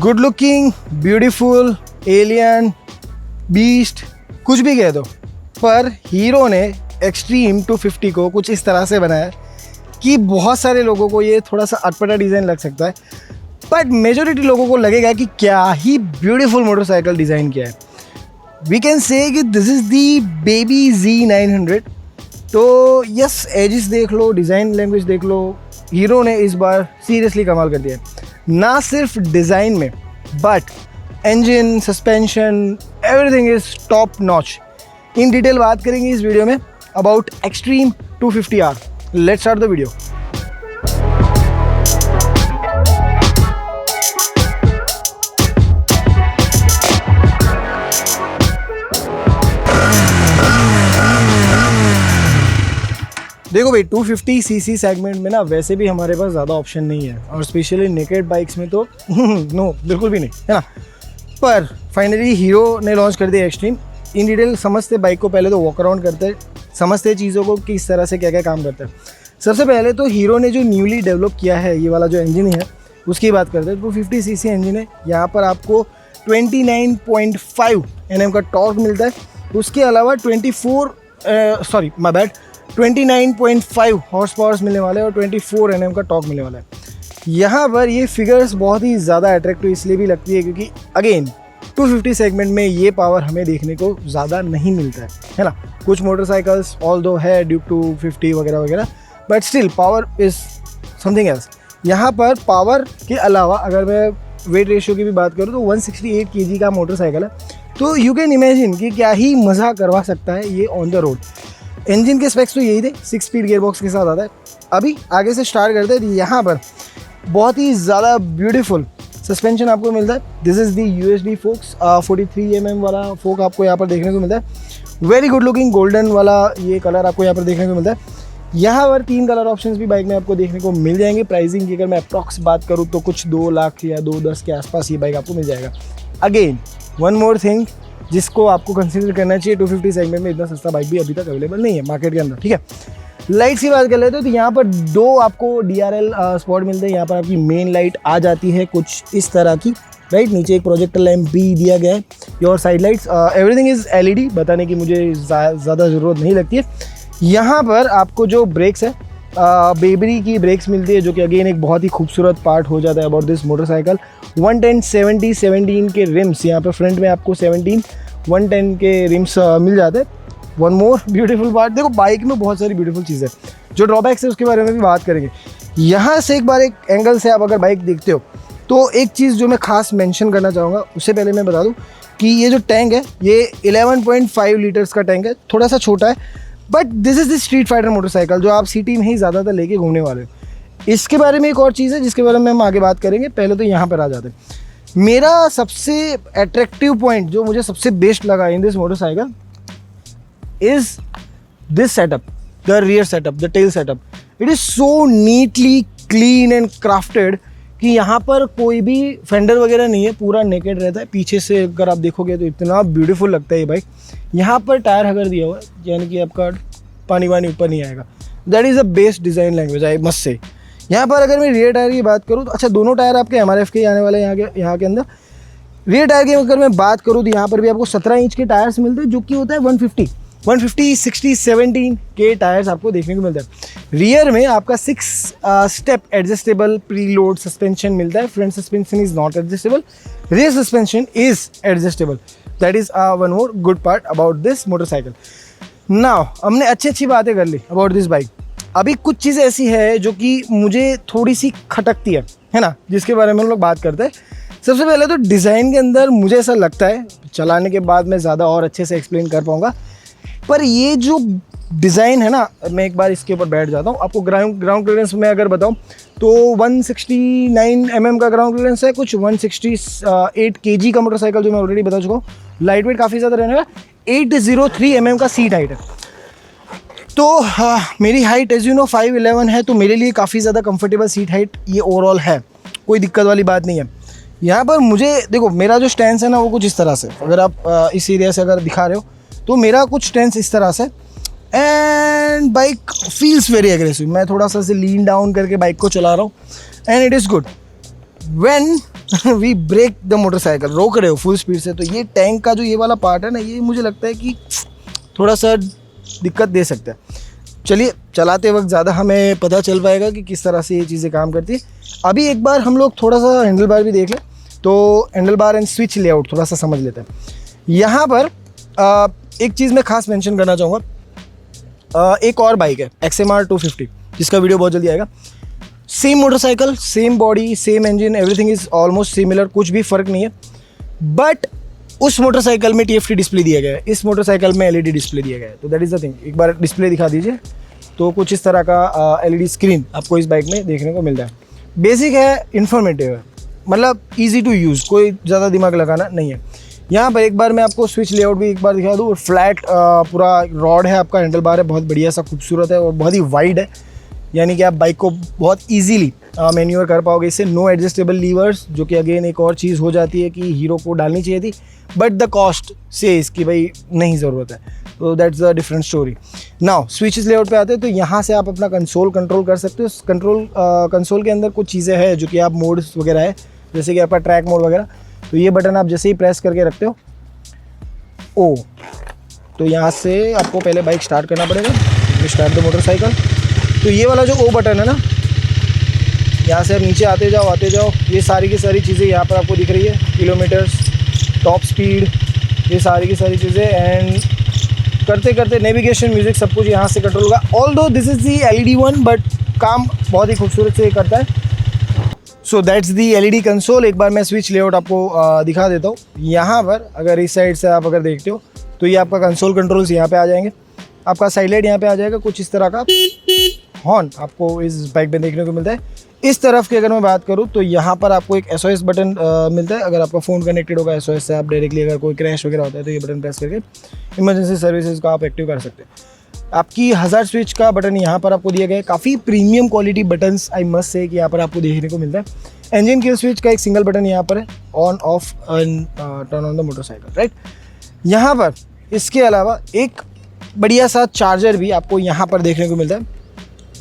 Good looking, beautiful, alien, beast, कुछ भी कह दो, पर हीरो ने एक्सट्रीम 250 को कुछ इस तरह से बनाया कि बहुत सारे लोगों को ये थोड़ा सा अटपटा डिज़ाइन लग सकता है, बट मेजोरिटी लोगों को लगेगा कि क्या ही ब्यूटीफुल मोटरसाइकिल डिज़ाइन किया है। वी कैन से कि this is the baby Z900। तो यस, एजिस देख लो, डिज़ाइन लैंग्वेज देख लो, हीरो ने इस बार सीरियसली कमाल कर दिया है। ना सिर्फ डिज़ाइन में, but engine, suspension, everything is top notch. In detail बात करेंगे इस वीडियो में about extreme 250R। Let's start the video. देखो भाई, 250cc सेगमेंट में ना वैसे भी हमारे पास ज़्यादा ऑप्शन नहीं है, और स्पेशली नेकेड बाइक्स में तो नो, बिल्कुल भी नहीं है ना। पर फाइनली हीरो ने लॉन्च कर दिया एक्सट्रीम। इन डिटेल समझते बाइक को, पहले तो वॉक अराउंड करते, समझते चीज़ों को कि इस तरह से क्या क्या काम करता है। सबसे पहले तो हीरो ने जो न्यूली डेवलप किया है ये वाला जो इंजन है उसकी बात करते हैं। 250cc इंजन है, यहाँ पर आपको 29.5 Nm का टॉर्क मिलता है। उसके अलावा 29.5 हॉर्स पावर्स मिलने वाले हैं और 24 Nm का टॉर्क मिलने वाला है। यहाँ पर ये फिगर्स बहुत ही ज़्यादा अट्रैक्टिव इसलिए भी लगती है क्योंकि अगेन 250 सेगमेंट में ये पावर हमें देखने को ज़्यादा नहीं मिलता है ना। कुछ मोटरसाइकिल्स ऑल्दो है ड्यूक 250 वगैरह वगैरह, but still power is something else. यहाँ पर पावर के अलावा अगर मैं वेट रेशियो की भी बात करूँ तो 168 kg का मोटरसाइकिल है, तो यू कैन इमेजिन कि क्या ही मज़ा करवा सकता है ये ऑन द रोड। इंजन के स्पेक्स तो यही थे, 6 स्पीड गियर बॉक्स के साथ आता है। अभी आगे से स्टार्ट करते हैं। यहाँ पर बहुत ही ज़्यादा ब्यूटीफुल सस्पेंशन आपको मिलता है। This is the USD forks, 43 mm वाला फोक आपको यहाँ पर देखने को मिलता है। वेरी गुड लुकिंग गोल्डन वाला ये कलर आपको यहाँ पर देखने को मिलता है। यहाँ पर 3 कलर ऑप्शंस भी बाइक में आपको देखने को मिल जाएंगे। प्राइसिंग की अगर मैं अप्रॉक्स बात करूँ तो कुछ 2 लाख या 2.10 के आसपास ये बाइक आपको मिल जाएगा। अगेन वन मोर थिंग जिसको आपको कंसीडर करना चाहिए, 250 सेगमेंट में इतना सस्ता बाइक भी अभी तक अवेलेबल नहीं है मार्केट के अंदर, ठीक है। लाइट्स की बात कर लेते हो तो यहाँ पर 2 आपको DRL स्पॉट मिलते हैं। यहाँ पर आपकी मेन लाइट आ जाती है कुछ इस तरह की, राइट। नीचे एक प्रोजेक्टर लैंप भी दिया गया है। Your side lights, everything is LED, बताने की मुझे ज़्यादा ज़रूरत नहीं लगती है। यहाँ पर आपको जो ब्रेक्स है, बेबरी की ब्रेक्स मिलती है, जो कि अगेन एक बहुत ही खूबसूरत पार्ट हो जाता है अबाउट दिस मोटरसाइकिल। 110 70 17 के रिम्स, यहाँ पर फ्रंट में आपको 17 110 के रिम्स मिल जाते हैं। वन मोर ब्यूटीफुल पार्ट, देखो बाइक में बहुत सारी ब्यूटीफुल चीज़ें, जो ड्रॉबैक्स है उसके बारे में भी बात करेंगे। यहाँ से एक बार एक एंगल से आप अगर बाइक देखते हो तो एक चीज़ जो मैं खास मेंशन करना चाहूँगा, उससे पहले मैं बता दूँ कि ये जो टैंक है ये 11.5 लीटर्स का टैंक है, थोड़ा सा छोटा है, but this is the street fighter motorcycle जो आप सिटी में ही ज़्यादातर लेके घूमने वाले हो। इसके बारे में एक और चीज़ है जिसके बारे में हम आगे बात करेंगे, पहले तो यहाँ पर आ जाते हैं। मेरा सबसे अट्रैक्टिव पॉइंट जो मुझे सबसे बेस्ट लगा in this motorcycle is this setup, the rear setup, the tail setup. It is so neatly clean and crafted कि यहाँ पर कोई भी फेंडर वगैरह नहीं है, पूरा नेकेड रहता है। पीछे से अगर आप देखोगे तो इतना ब्यूटीफुल लगता है ये बाइक। यहाँ पर टायर हगर दिया हुआ है, यानी कि आपका पानी वानी ऊपर नहीं आएगा। That is a best design language, I must से। यहाँ पर अगर मैं रियर टायर की बात करूँ तो अच्छा, दोनों टायर आपके MRF के आने वाले हैं यहाँ के अंदर। रियर टायर की अगर मैं बात करूँ तो यहाँ पर भी आपको 17 इंच के टायर्स मिलते हैं, जो कि होता है 150 60 17 के टायर्स आपको देखने को मिलता है। रियर में आपका 6 स्टेप एडजस्टेबल प्रीलोड सस्पेंशन मिलता है। Front suspension is not adjustable, rear suspension is adjustable. That is one more good part about this motorcycle. Now हमने अच्छी बातें कर ली अबाउट दिस बाइक। अभी कुछ चीज़ें ऐसी है जो कि मुझे थोड़ी सी खटकती है ना, जिसके बारे में हम लोग बात करते हैं। सबसे पहले तो डिज़ाइन के अंदर मुझे ऐसा लगता है, चलाने के बाद मैं ज़्यादा और अच्छे से एक्सप्लेन कर पाऊँगा, पर ये जो डिज़ाइन है ना, मैं एक बार इसके ऊपर बैठ जाता हूँ। आपको ग्राउंड क्लियरेंस में अगर बताऊँ तो 169 mm का ग्राउंड क्लियरेंस है, कुछ 168 kg का मोटरसाइकिल जो मैं ऑलरेडी बता चुका हूँ। लाइट वेट काफ़ी ज़्यादा रहने वाला। 803 mm का सीट हाइट है। तो मेरी हाइट एज यू नो 5'11" है, तो मेरे लिए काफ़ी ज़्यादा कंफर्टेबल सीट हाइट ये ओवरऑल है, कोई दिक्कत वाली बात नहीं है। यहाँ पर मुझे देखो, मेरा जो स्टैंस है ना वो कुछ इस तरह से, अगर आप इस एरिया से अगर दिखा रहे हो तो मेरा कुछ स्टैंस इस तरह से, and bike feels very aggressive. मैं थोड़ा सा से लीन डाउन करके बाइक को चला रहा हूँ and it is good. When we brake the motorcycle, रोक रहे हो फुल स्पीड से, तो ये टैंक का जो ये वाला पार्ट है ना, ये मुझे लगता है कि थोड़ा सा दिक्कत दे सकता है। चलिए चलाते वक्त ज़्यादा हमें पता चल पाएगा कि किस तरह से ये चीज़ें काम करती है। अभी एक बार हम लोग थोड़ा सा हैंडल बार भी देख लें, तो handle bar and switch layout थोड़ा सा समझ लेते हैं। यहाँ पर एक चीज़ मैं खास मेंशन करना चाहूँगा, एक और बाइक है XMR 250, जिसका वीडियो बहुत जल्दी आएगा। Same motorcycle, same body, same engine, everything is almost similar, कुछ भी फ़र्क नहीं है। बट उस मोटरसाइकिल में TFT डिस्प्ले दिया गया है, इस मोटरसाइकिल में LED डिस्प्ले दिया गया है। तो दैट इज़ द थिंग। एक बार डिस्प्ले दिखा दीजिए, तो कुछ इस तरह का LED स्क्रीन आपको इस बाइक में देखने को मिलता है। बेसिक है, इन्फॉर्मेटिव है, मतलब ईजी टू यूज़, कोई ज़्यादा दिमाग लगाना नहीं है। यहाँ पर एक बार मैं आपको स्विच लेआउट भी एक बार दिखा दूँ। फ्लैट पूरा रॉड है, आपका हैंडल बार है, बहुत बढ़िया सा खूबसूरत है और बहुत ही वाइड है, यानी कि आप बाइक को बहुत ईजीली मैन्यूअर कर पाओगे इससे। नो एडजस्टेबल लीवर्स, जो कि अगेन एक और चीज़ हो जाती है कि हीरो को डालनी चाहिए थी, बट द कॉस्ट से इसकी भाई नहीं ज़रूरत है। तो that's the different story. Now switches layout पे आते हैं, तो यहाँ से आप अपना कंसोल कंट्रोल कर सकते हो। कंसोल के अंदर कुछ चीज़ें हैं जो कि आप मोड्स वगैरह है, जैसे कि आपका ट्रैक मोड वगैरह। तो ये बटन आप जैसे ही प्रेस करके रखते हो ओ, तो यहाँ से आपको पहले बाइक स्टार्ट करना पड़ेगा, स्टार्ट द मोटरसाइकिल। तो ये वाला जो ओ बटन है ना, यहाँ से आप नीचे आते जाओ, ये सारी की सारी चीज़ें यहाँ पर आपको दिख रही है, किलोमीटर्स, टॉप स्पीड, ये सारी की सारी चीज़ें। एंड करते करते नेविगेशन, म्यूज़िक, सब कुछ यहाँ से कंट्रोल होगा। Although this is the LED one, but काम बहुत ही खूबसूरत से करता है। So that's the LED console. एक बार मैं स्विच लेआउट आपको दिखा देता हूँ। यहाँ पर अगर इस साइड से आप अगर देखते हो, तो ये आपका कंसोल कंट्रोल्स यहाँ पे आ जाएंगे, आपका साइड लाइट यहाँ पे आ जाएगा, कुछ इस तरह का हॉर्न आपको इस बाइक में देखने को मिलता है। इस तरफ की अगर मैं बात करूँ, तो यहाँ पर आपको एक SOS बटन मिलता है। अगर आपका फ़ोन कनेक्टेड होगा SOS से, आप डायरेक्टली अगर कोई क्रैश वगैरह होता है, तो ये बटन प्रेस करके इमरजेंसी सर्विसेज का आप एक्टिव कर सकते हैं। आपकी हज़ार्ड स्विच का बटन यहाँ पर आपको दिया गया है, काफ़ी प्रीमियम क्वालिटी बटन्स आई मस्ट से कि यहाँ पर आपको देखने को मिलता है। इंजन किल स्विच का एक सिंगल बटन यहाँ पर है, on off and turn on the motorcycle, right. यहाँ पर इसके अलावा एक बढ़िया सा चार्जर भी आपको यहाँ पर देखने को मिलता है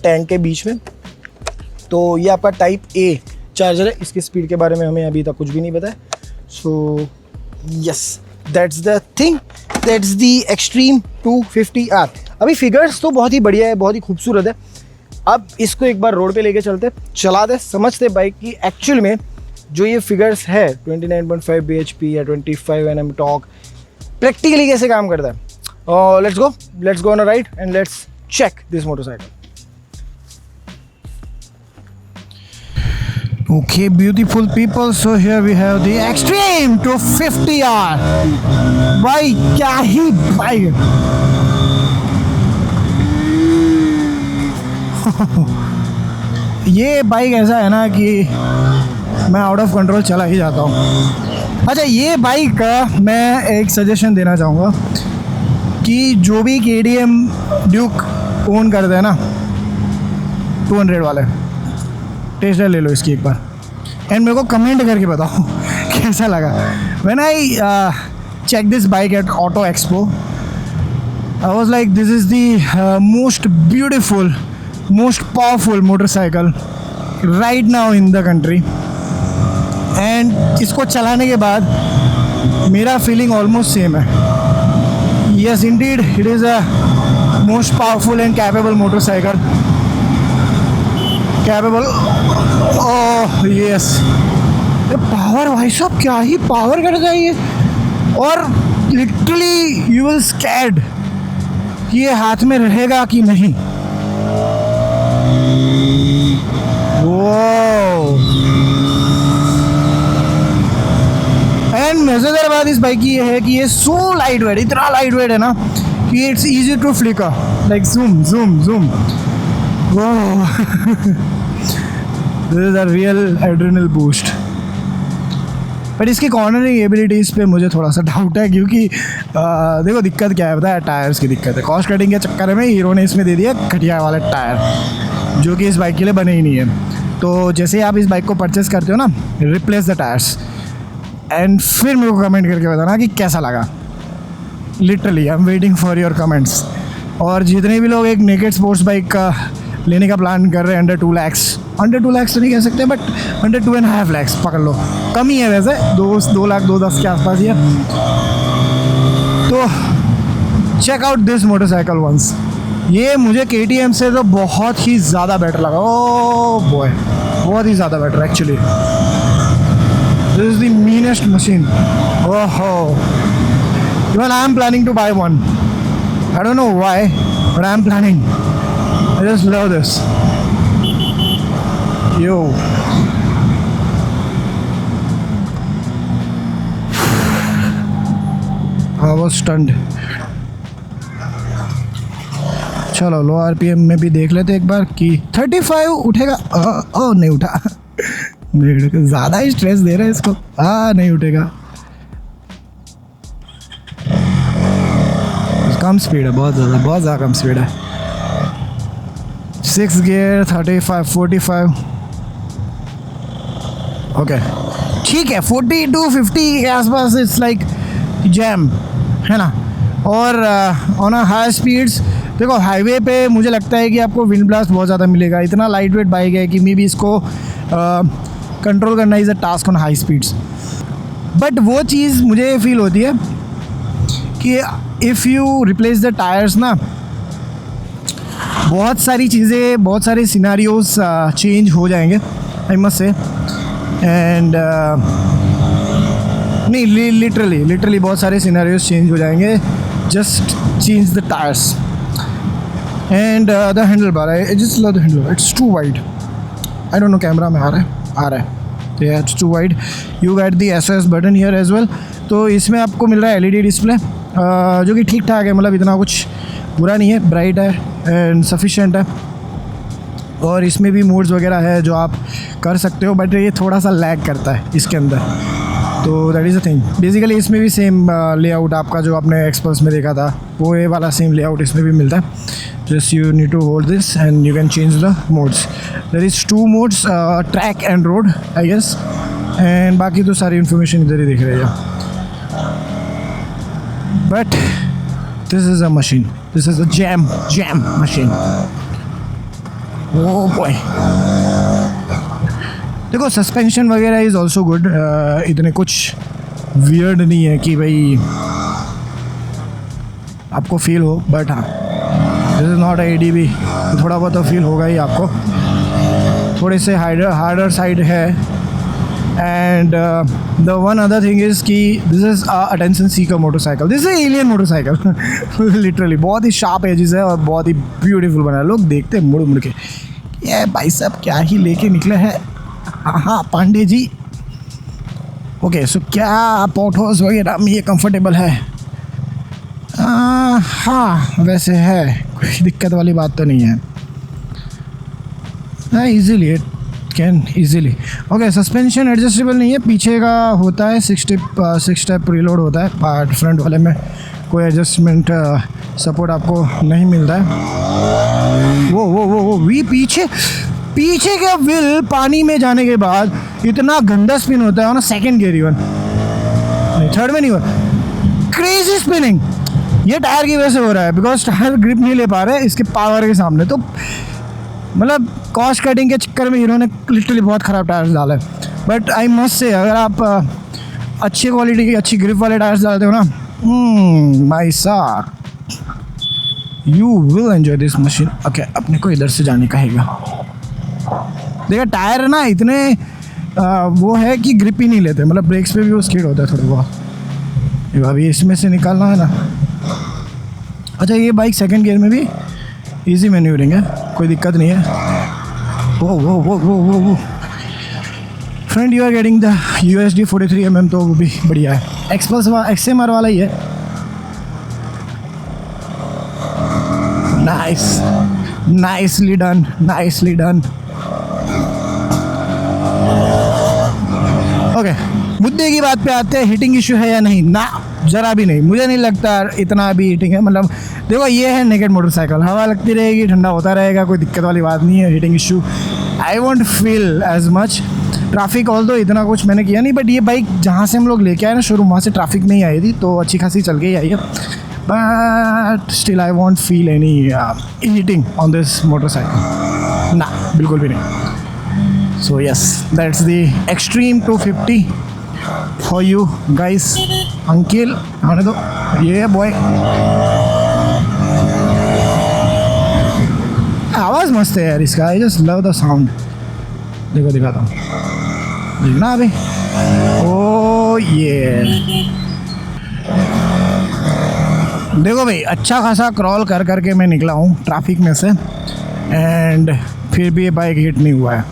टैंक के बीच में। तो ये आपका टाइप A चार्जर है, इसकी स्पीड के बारे में हमें अभी तक कुछ भी नहीं पता है। So yes, that's the thing, that's the extreme 250R। अभी फिगर्स तो बहुत ही बढ़िया है, बहुत ही खूबसूरत है। अब इसको एक बार रोड पे लेके चलते, चलाते, समझते बाइक की एक्चुअल में जो ये फिगर्स है 29.5 bhp या 25 Nm टॉर्क प्रैक्टिकली कैसे काम करता है। Let's go on a ride and let's check this motorcycle. Okay, beautiful people, so here we have the Extreme 250R। भाई क्या ही बाइक ये बाइक ऐसा है ना कि मैं आउट ऑफ कंट्रोल चला ही जाता हूँ। अच्छा, ये बाइक का मैं एक सजेशन देना चाहूँगा कि जो भी KTM ड्यूक ओन करते हैं ना 200 वाले, टेस्ट ले लो इसकी एक बार एंड मेरे को कमेंट करके बताओ कैसा लगा। When I check this bike at Auto Expo, I was like this is the most beautiful, most powerful motorcycle right now in the country. And इसको चलाने के बाद मेरा फीलिंग ऑलमोस्ट सेम है। Yes indeed, it is a most powerful and capable motorcycle, capable. Oh yes, ये power भाई साहब, क्या ही पावर करता है ये। और लिटरली यू विल स्कैर्ड कि ये हाथ में रहेगा कि नहीं। वो एंड मज़ेदार बात इस बाइक की ये है कि ये सो लाइट वेट, इतना लाइट वेट है ना कि it's easy to flicker, like zoom zoom zoom. This is a real adrenal boost. But इसकी कॉर्नरिंग एबिलिटीज़ पे मुझे थोड़ा सा डाउट है, क्योंकि देखो दिक्कत क्या है, पता है, टायर्स की दिक्कत है। कॉस्ट कटिंग के चक्कर में हीरो ने इसमें दे दिया घटिया वाले टायर, जो कि इस बाइक के लिए बने ही नहीं है। तो जैसे ही आप इस बाइक को परचेस करते हो ना, रिप्लेस द टायर्स एंड फिर मेरे को कमेंट करके बताना कि कैसा लगा। Literally I am waiting for your comments. और जितने भी लोग एक नेकेड स्पोर्ट्स बाइक का लेने का प्लान कर रहे हैं अंडर 2 lakhs, अंडर 2 लाख तो नहीं कह सकते, बट अंडर 2.5 लाख पकड़ लो, कम ही है वैसे, 2 लाख 2.10 के आसपास ही है। तो check out this motorcycle once. ये मुझे KTM से तो बहुत ही ज़्यादा बेटर लगा। ओह बॉय, बहुत ही ज़्यादा better actually. This is the meanest machine. ओहो, even I am planning to buy one. I don't know why, but I'm planning. I just love this. Yo. I was stunned. चलो लो RPM में भी देख लेते एक बार कि 35 उठेगा। ओ नहीं उठा। ज़्यादा ही स्ट्रेस दे रहा है इसको। नहीं उठेगा। कम स्पीड है, बहुत ज़्यादा कम स्पीड है। 6 गियर 35 45। ओके ठीक है, 40 to 50 के आसपास इट्स लाइक जैम है ना। और ऑन अ हाई स्पीड्स देखो, हाईवे पे मुझे लगता है कि आपको विंड ब्लास्ट बहुत ज़्यादा मिलेगा। इतना लाइट वेट बाइक है कि मे बी इसको कंट्रोल करना is a task on high speeds. But वो चीज़ मुझे फील होती है कि if you replace the tyres ना, बहुत सारी चीज़ें, बहुत सारे सिनारियोज चेंज हो जाएंगे, आई मस्ट से। एंड नहीं, लिटरली बहुत सारे सिनारियोज चेंज हो जाएंगे, just change the tyres. And the handlebar, I just love the handle, it's too wide. I don't know camera में आ रहा है। Yeah, it's too wide. You got the SOS button here as well. तो इसमें आपको मिल रहा है LED display, जो कि ठीक ठाक है, मतलब इतना कुछ बुरा नहीं है, ब्राइट है एंड सफिशेंट है। और इसमें भी मोड्स वगैरह है जो आप कर सकते हो, बट ये थोड़ा सा लैग करता है इसके अंदर। तो that is a thing. Basically इसमें भी सेम लेआउट आपका जो आपने एक्सपल्स में देखा था, वो ये वाला सेम लेआउट इसमें भी मिलता है। Just you need to hold this and you can change the modes. There is 2 modes, track and road, I guess. And बाकी तो सारी information इधर ही दिख रही है। But this is a machine. This is a jam machine. Oh boy. देखो suspension वगैरह is also good. इतने कुछ वियर्ड नहीं है कि भाई आपको फील हो, बट हाँ, दिस इज़ नॉट ADB, थोड़ा बहुत तो फील होगा ही आपको। थोड़े से हार्डर साइड है। And the one other thing is कि this is attention seeker motorcycle, this is alien motorcycle. Literally बहुत ही शार्प एजेस है और बहुत ही ब्यूटीफुल बना है। लोग देखते हैं मुड़ मुड़ के, ये भाई साहब क्या ही लेके निकले हैं। हाँ पांडे जी। ओके सो क्या पोर्थोस वगैरह में ये कंफर्टेबल है? हाँ वैसे है, कोई दिक्कत वाली बात तो नहीं है। हाँ easily, it can easily. Okay suspension adjustable नहीं है, पीछे का होता है 6 स्टेप प्रीलोड होता है, बट फ्रंट वाले में कोई एडजस्टमेंट सपोर्ट आपको नहीं मिलता है। वो वी पीछे का व्हील पानी में जाने के बाद इतना गंदा स्पिन होता है ना, सेकंड गियर इवन नहीं, थर्ड में नहीं हुआ, क्रेजी स्पिनिंग। ये टायर की वजह से हो रहा है, बिकॉज टायर ग्रिप नहीं ले पा रहे इसके पावर के सामने। तो मतलब कॉस्ट कटिंग के चक्कर में इन्होंने लिटरली बहुत ख़राब टायर्स डाले। बट आई मस्ट से, अगर आप अच्छी क्वालिटी की अच्छी ग्रिप वाले टायर्स डालते हो ना, माय साहब, you will enjoy this machine. Okay अपने को इधर से जाने का हैगा। देखा टायर ना इतने वो है कि ग्रिप ही नहीं लेते, मतलब ब्रेक्स पे भी वो स्किड होता है थोड़ा बहुत। अभी इसमें से निकालना है ना। अच्छा ये बाइक सेकंड गियर में भी इजी मैन्यूवरिंग है, कोई दिक्कत नहीं है। वो friend you are getting the USD 43mm, तो वो भी बढ़िया है। एक्सपल्स XMR वाला ही है। Nicely done. ओके मुद्दे की बात पे आते हैं, हीटिंग इशू है या नहीं? ना ज़रा भी नहीं, मुझे नहीं लगता इतना भी हीटिंग है। मतलब देखो ये है नेकेड मोटरसाइकिल, हवा लगती रहेगी, ठंडा होता रहेगा, कोई दिक्कत वाली बात नहीं है। Heating issue I won't feel as much. Traffic although इतना कुछ मैंने किया नहीं, बट ये बाइक जहाँ से हम लोग लेके आए ना शोरूम, वहाँ से ट्रैफिक नहीं आई थी, तो अच्छी खासी चल के ही आई है। But still I won't feel any heating on this motorcycle, ना बिल्कुल भी नहीं। So yes, that's the Extreme 250 for you guys. Uncle, आने दो, ये boy. आवाज़ मस्त है यार इसका. I just love the sound. देखो दिखाता हूँ, देखना अभी. Oh yeah. देखो भाई, अच्छा खासा क्रॉल कर करके मैं निकला हूँ ट्रैफिक में से, एंड फिर भी ये बाइक हिट नहीं हुआ है.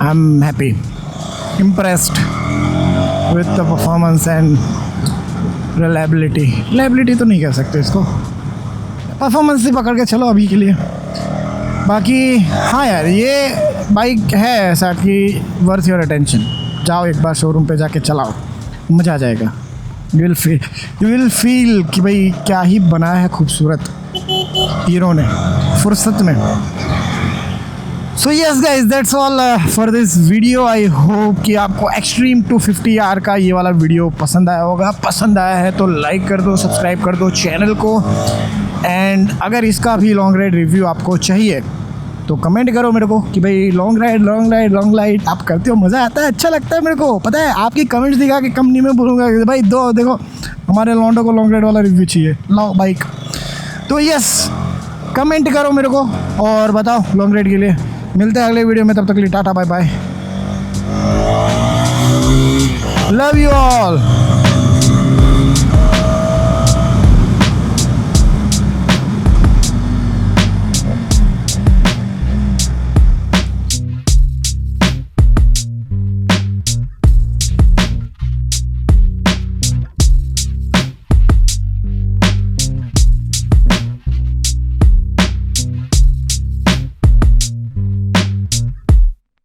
I am happy, impressed with the performance and reliability तो नहीं कह सकते इसको, परफॉर्मेंस ही पकड़ के चलो अभी के लिए. बाकी हाँ यार, ये बाइक है ऐसा कि वर्थ योर अटेंशन. जाओ एक बार शोरूम पे जाके चलाओ, मज़ा आ जाएगा. यू विल फील कि भाई क्या ही बनाया है खूबसूरत हीरो ने फुर्सत में. So yes guys, that's all for this video. I hope कि आपको एक्सट्रीम 250R का ये वाला वीडियो पसंद आया होगा. पसंद आया है तो लाइक कर दो, सब्सक्राइब कर दो चैनल को. एंड अगर इसका भी लॉन्ग राइड रिव्यू आपको चाहिए तो कमेंट करो मेरे को कि भाई लॉन्ग राइड आप करते हो, मज़ा आता है, अच्छा लगता है मेरे को. पता है, आपकी कमेंट्स दिखा के कंपनी में बोलूँगा कि भाई दो देखो हमारे लॉन्डो को लॉन्ग राइड वाला रिव्यू चाहिए, लाओ बाइक. तो यस, कमेंट करो मेरे को और बताओ लॉन्ग राइड के लिए. मिलते हैं अगले वीडियो में, तब तक के लिए tata bye bye. Love you all.